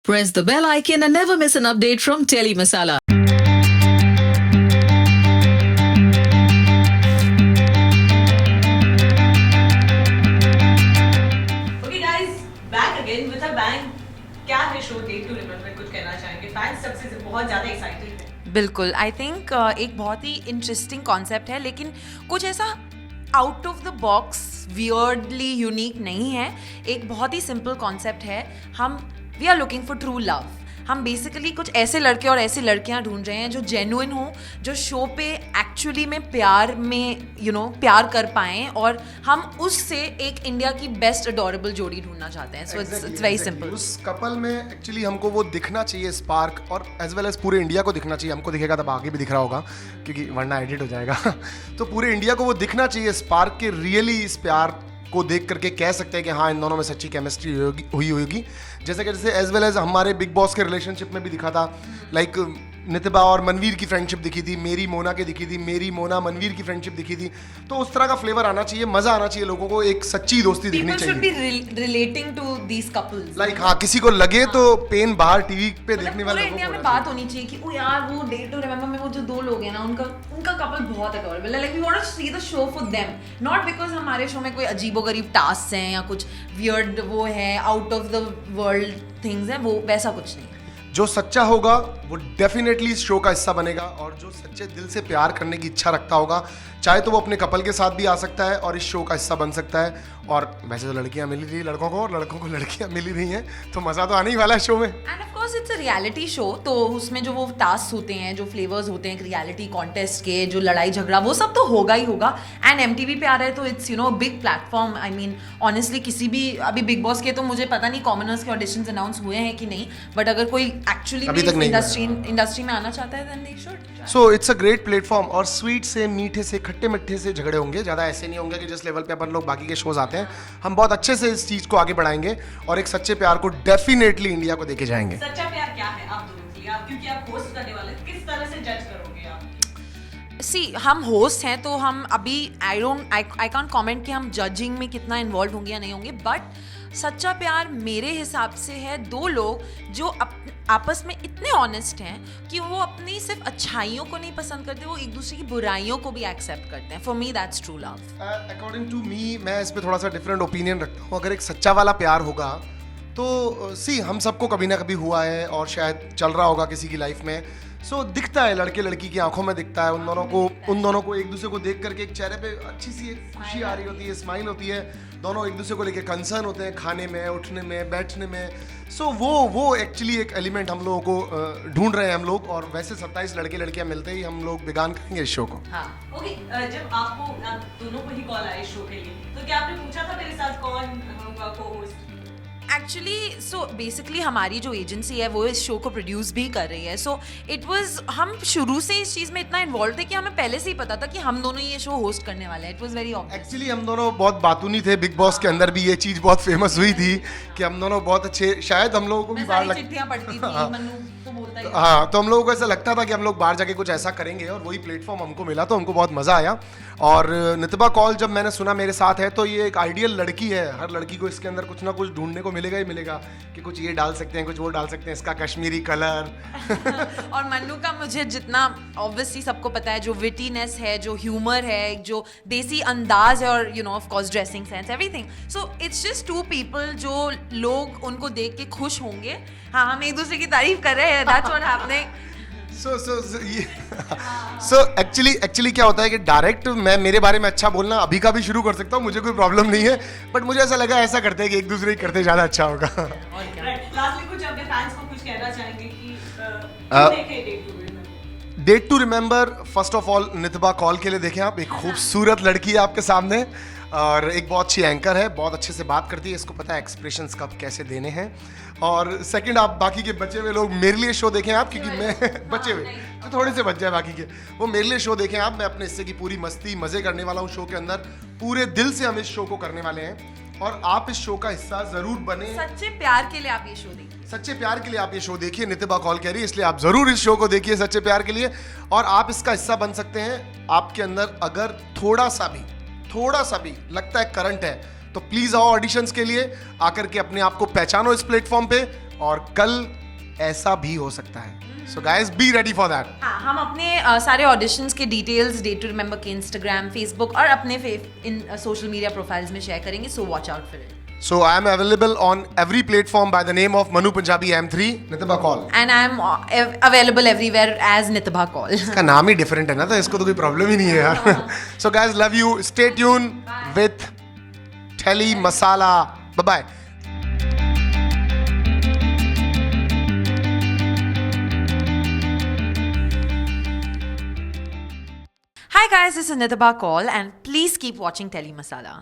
Press the bell icon and never miss an update from Telly Masala. Okay guys, back again with a bang. क्या है show that to remember, कुछ कहना चाहेंगे? Fans सबसे बहुत ज़्यादा एक्साइटेड है। बिल्कुल, आई थिंक एक बहुत ही इंटरेस्टिंग कॉन्सेप्ट है, लेकिन कुछ ऐसा out of the box weirdly unique नहीं है। एक बहुत ही सिंपल कॉन्सेप्ट है। We are looking for true love. हम बेसिकली कुछ ऐसे लड़के और ऐसी लड़कियां ढूंढ रहे हैं जो जेन्युइन हो, जो शो पे एक्चुअली में प्यार में प्यार कर पाएं, और हम उससे एक इंडिया की बेस्ट अडोरेबल जोड़ी ढूंढना चाहते हैं। So it's very simple. उस कपल में एक्चुअली हमको वो दिखना चाहिए स्पार्क, और एज वेल एज पूरे इंडिया को दिखना चाहिए। हमको दिखेगा तब आगे भी दिख रहा होगा, क्योंकि वरना एडिट हो जाएगा। तो पूरे इंडिया को वो दिखना चाहिए स्पार्क के रियली इस प्यार को देख करके कह सकते हैं कि हाँ, इन दोनों में सच्ची केमिस्ट्री हुई होगी। जैसे एज वेल एज हमारे बिग बॉस के रिलेशनशिप में भी दिखा था। लाइक नितिबा और मनवीर की फ्रेंडशिप दिखी थी, मेरी मोना की दिखी थी, मेरी मोना मनवीर की फ्रेंडशिप दिखी थी। तो उस तरह का फ्लेवर आना चाहिए, मजा आना चाहिए लोगों को, एक सच्ची दोस्ती दिखनी चाहिए। People should be relating to these couples. Like हाँ, किसी को लगे तो पेन बाहर टीवी पे देखने वाले पूरे इंडिया में बात होनी चाहिए कि ओ यार, वो डेट टू रिमेंबर में वो जो दो लोग हैं ना, उनका कपल बहुत अडोरेबल है। Like we want to see the show for them, not because हमारे शो में कोई अजीबोगरीब टास्क हैं या कुछ वियर्ड वो है, out of the world things है, वो वैसा कुछ नहीं। जो सच्चा होगा वो डेफिनेटली इस शो का हिस्सा बनेगा, और जो सच्चे दिल से प्यार करने की इच्छा रखता होगा, चाहे तो वो अपने कपल के साथ भी आ सकता है और इस शो का हिस्सा बन सकता है। और वैसे तो लड़कियां मिल रही लड़कों को, और लड़कों को लड़कियां मिल ही रही हैं, तो मजा तो आने ही वाला है शो में। End of course it's a reality show, तो उसमें जो वो टास्क होते हैं, जो फ्लेवर्स होते हैं रियलिटी कॉन्टेस्ट के, जो लड़ाई झगड़ा, वो सब तो होगा ही होगा। एंड एमटीवी पे आ रहा है तो it's big platform. I mean honestly, किसी भी अभी बिग बॉस के तो मुझे पता नहीं कॉमनर्स के ऑडिशंस अनाउंस हुए हैं कि नहीं, बट अगर कोई एक्चुअली इंडस्ट्री में आना चाहता है then they should. So it's a great platform, और स्वीट से, मीठे से, खट्टे मिट्ठे से झगड़े होंगे, ज़्यादा ऐसे नहीं होंगे कि जिस लेवल पे अपन लोग बाकी के शोज आते हैं। हम बहुत अच्छे से इस चीज़ को आगे बढ़ाएंगे और एक सच्चे प्यार को डेफिनेटली इंडिया को देके जाएंगे। सच्चा प्यार क्या है आप दोनों के लिए? आप क्योंकि आप होस्ट करने वाले, किस तरह से जज करोगे आप? सी, हम होस्ट हैं तो हम अभी आई कांट कमेंट कि हम जजिंग में कितना इन्वॉल्व होंगे या नहीं होंगे, बट सच्चा प्यार मेरे हिसाब से है दो लोग जो आपस में इतने ऑनेस्ट हैं कि वो अपनी सिर्फ अच्छाइयों को नहीं पसंद करते, वो एक दूसरे की बुराइयों को भी एक्सेप्ट करते हैं। For me that's true love. According to me, मैं इस पे थोड़ा सा डिफरेंट ओपिनियन रखता हूँ। अगर एक सच्चा वाला प्यार होगा तो सी, हम सबको कभी ना कभी हुआ है और शायद चल रहा होगा किसी की लाइफ में। सो दिखता है, लड़के लड़की की आंखों में दिखता है, उन दोनों को एक दूसरे को देख करके एक चेहरे पे अच्छी सी एक खुशी आ रही होती है, स्माइल होती है। दोनों एक दूसरे को लेके कंसर्न होते हैं, खाने में, उठने में, बैठने में। सो वो एक्चुअली एक एलिमेंट हम लोगों को ढूंढ रहे हैं हम लोग, और वैसे 27 लड़के लड़कियां मिलते ही हम लोग बिगान करेंगे इस शो को। ओके, जब आप दोनों को ही कॉल आए शो के लिए, तो क्या आपने पूछा था मेरे साथ कौन होगा को-होस्ट? एक्चुअली सो बेसिकली हमारी जो एजेंसी है वो इस शो को प्रोड्यूस भी कर रही है। सो इट वाज, हम शुरू से इस चीज़ में इतना इन्वॉल्व थे कि हमें पहले से ही पता था कि हम दोनों ये शो होस्ट करने वाले हैं। It was very obvious. Actually हम दोनों बहुत बातूनी थे। बिग बॉस के अंदर भी ये चीज़ बहुत फेमस हुई थी कि हम दोनों बहुत अच्छे, शायद हम लोगों को भी बाहर चिट्ठियां पढ़ती थी, मन्नू तो बोलता ही। हाँ, तो हम लोगों को ऐसा लगता था कि हम लोग बाहर जाके कुछ ऐसा करेंगे, और वही प्लेटफॉर्म हमको मिला तो हमको बहुत मज़ा आया। और नितिबा कॉल जब मैंने सुना मेरे साथ है, तो ये एक आइडियल लड़की है। हर लड़की को इसके अंदर कुछ ना कुछ ढूंढने को मिलेगा ही मिलेगा, कि कुछ ये डाल सकते हैं, कुछ वो डाल सकते हैं, इसका कश्मीरी कलर। और मन्नू का मुझे जितना ऑब्वियसली सबको पता है, जो विटीनेस है, जो ह्यूमर है, जो देसी अंदाज है, और of course dressing sense, everything. So it's just to people जो लोग उनको देख के खुश होंगे। हाँ, हम एक दूसरे की तारीफ कर रहे हैं, that's what happening. So actually क्या होता है कि डायरेक्ट मैं मेरे बारे में अच्छा बोलना अभी का भी शुरू कर सकता हूँ, मुझे कोई प्रॉब्लम नहीं है, बट मुझे ऐसा लगा ऐसा करते हैं कि एक दूसरे की करते ज़्यादा अच्छा होगा। लास्टली कुछ अपने फैंस को कुछ कहना चाहेंगे कि देखें date to remember? First of all, नितिबा कॉल के लिए देखें आप, एक खूबसूरत लड़की है आपके सामने, और एक बहुत अच्छी एंकर है, बहुत अच्छे से बात करती है, इसको पता है एक्सप्रेशंस कब कैसे देने हैं। और सेकंड, आप बाकी के बचे हुए लोग मेरे लिए शो देखें आप, क्योंकि मैं बचे हुए तो थोड़े से बच जाए बाकी के, वो मेरे लिए शो देखें आप। मैं अपने हिस्से की पूरी मस्ती मज़े करने वाला हूँ शो के अंदर, पूरे दिल से हम इस शो को करने वाले हैं, और आप इस शो का हिस्सा ज़रूर बने। सच्चे प्यार के लिए आप ये शो देखिए, सच्चे प्यार के लिए आप ये शो देखिए। नितिबा कॉल कह रही है, इसलिए आप जरूर इस शो को देखिए सच्चे प्यार के लिए, और आप इसका हिस्सा बन सकते हैं। आपके अंदर अगर थोड़ा सा भी लगता है करंट है, तो प्लीज आओ ऑडिशंस के लिए, आकर के अपने आप को पहचानो इस प्लेटफॉर्म पे, और कल ऐसा भी हो सकता है. So guys, be ready for that. हाँ, हम अपने सारे ऑडिशंस के डिटेल्स डे टू रिमेंबर के इंस्टाग्राम, फेसबुक और अपने इन सोशल मीडिया प्रोफाइल्स में शेयर करेंगे. So watch out for it. So I am available on every platform by the name of Manu Punjabi M3 Nitibha Call. And I am available everywhere as Nitibha call. इसका नाम ही different है ना, तो इसको तो कोई प्रॉब्लम ही नहीं है यार. So guys, love you. Stay tuned with Telly Masala. Bye bye. Hi guys, this is Nitibha Call and please keep watching Telly Masala.